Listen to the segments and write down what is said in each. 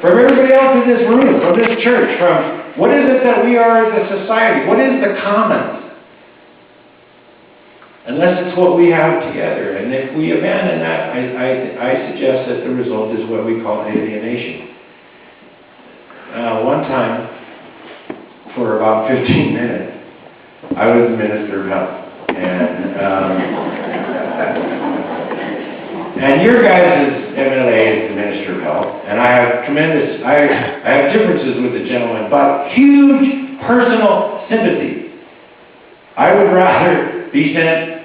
from everybody else in this room, from this church, from what is it that we are as a society? What is the commons? Unless it's what we have together. And if we abandon that, I suggest that the result is what we call alienation. One time, for about 15 minutes, I was the Minister of Health. And your guys' MLA is the Minister of Health, and I have differences with the gentleman, but huge personal sympathy. I would rather be sent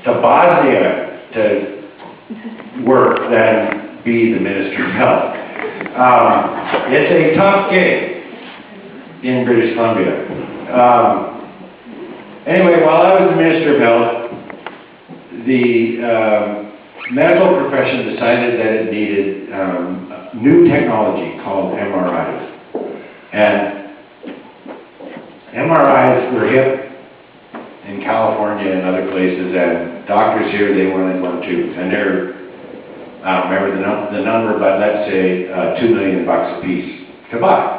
to Bosnia to work than be the Minister of Health. It's a tough gig in British Columbia. Anyway, while I was the Minister of Health, the medical profession decided that it needed new technology called MRIs. And MRIs were hip in California and other places, and doctors here, they wanted one too. And they're, I don't remember the number, but let's say $2 million a piece to buy.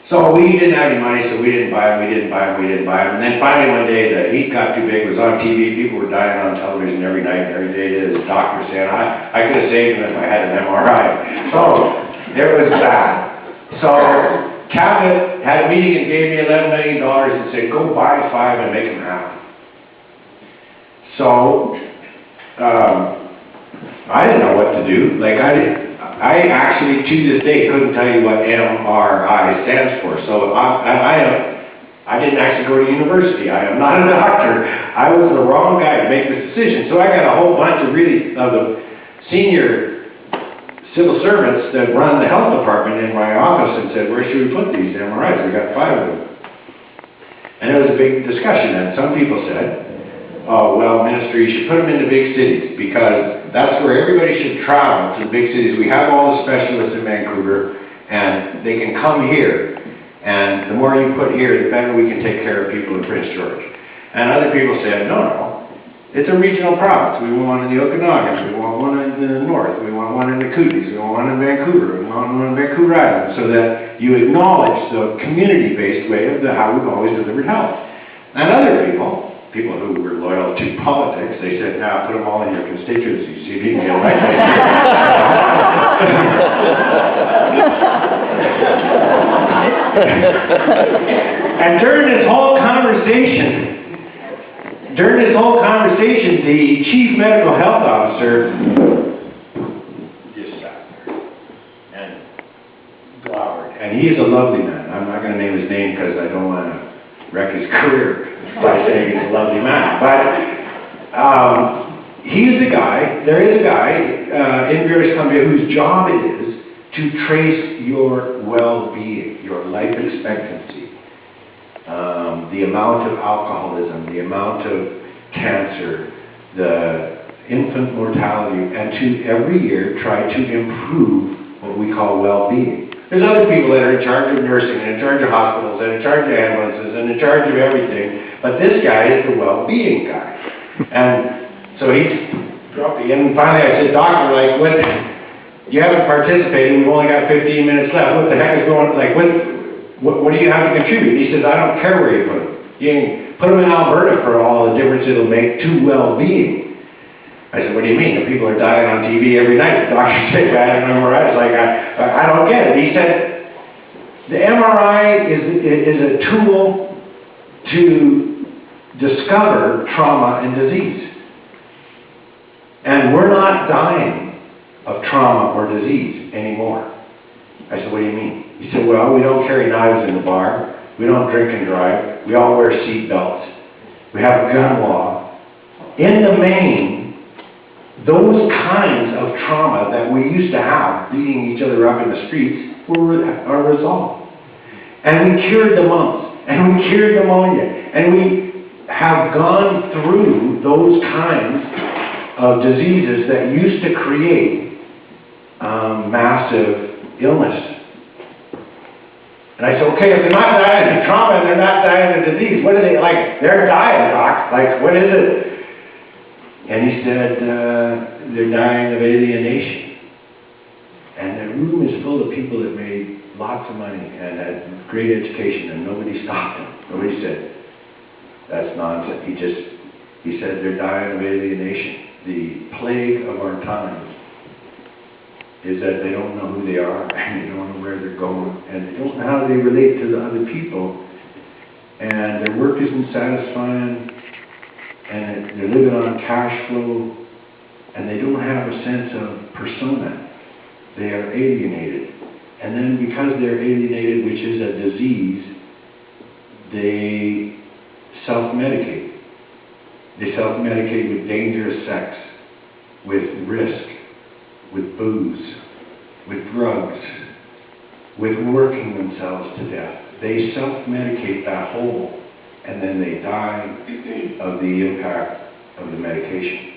So we didn't have any money, so we didn't buy them, And then finally one day the heat got too big, it was on TV, people were dying on television every night, and every day there's a doctor saying, I could have saved them if I had an MRI. So it was bad. So Cabinet had a meeting and gave me $11 million and said, go buy 5 and make them happen. So I didn't know what to do. I actually, to this day, couldn't tell you what MRI stands for. So I didn't actually go to university. I am not a doctor. I was the wrong guy to make this decision. So I got a whole bunch of the senior civil servants that run the health department in my office and said, where should we put these MRIs? We got 5 of them. And it was a big discussion. And some people said, oh, well, Minister, you should put them in the big cities because that's where everybody should travel, to the big cities. We have all the specialists in Vancouver, and they can come here. And the more you put here, the better we can take care of people in Prince George. And other people said, no, it's a regional province. We want one in the Okanagan. We want one in the north. We want one in the Kootenays. We want one in Vancouver. We want one in Vancouver Island, so that you acknowledge the community-based way of how we've always delivered health. And other people who were loyal to politics, they said, now put them all in your constituency, see if you can get elected. And during this whole conversation, the chief medical health officer just sat there and glowered. And he is a lovely man. I'm not going to name his name because I don't want to wreck his career by saying he's a lovely man. But he's the guy, there is a guy in British Columbia whose job it is to trace your well-being, your life expectancy, the amount of alcoholism, the amount of cancer, the infant mortality, and to every year try to improve what we call well-being. There's other people that are in charge of nursing, and in charge of hospitals, and in charge of ambulances, and in charge of everything. But this guy is the well-being guy. And so he dropped the and finally I said, Doctor, what, you haven't participated, we've only got 15 minutes left. What the heck is going on? What do you have to contribute? He says, I don't care where you put them. You can put them in Alberta for all the difference it'll make to well-being. I said, what do you mean? The people are dying on TV every night. The doctors say bad MRI. It's I don't get it. He said, the MRI is a tool to discover trauma and disease. And we're not dying of trauma or disease anymore. I said, what do you mean? He said, well, we don't carry knives in the bar. We don't drink and drive. We all wear seat belts. We have a gun law. In the main, those kinds of trauma that we used to have, beating each other up in the streets, are resolved. And we cured the mumps, and we cured pneumonia, and we have gone through those kinds of diseases that used to create massive illness. And I said, okay, if they're not dying of trauma and they're not dying of disease, what are they like? They're dying, Doc. What is it? And he said, they're dying of alienation. And the room is full of people that made lots of money and had great education, and nobody stopped them. Nobody said, that's nonsense. He said they're dying of alienation. The plague of our time is that they don't know who they are, and they don't know where they're going, and they don't know how they relate to the other people, and their work isn't satisfying, and they're living on cash flow, and they don't have a sense of persona. They are alienated. And then because they're alienated, which is a disease, they self-medicate. They self-medicate with dangerous sex, with risk, with booze, with drugs, with working themselves to death. They self-medicate that hole, and then they die of the impact of the medication.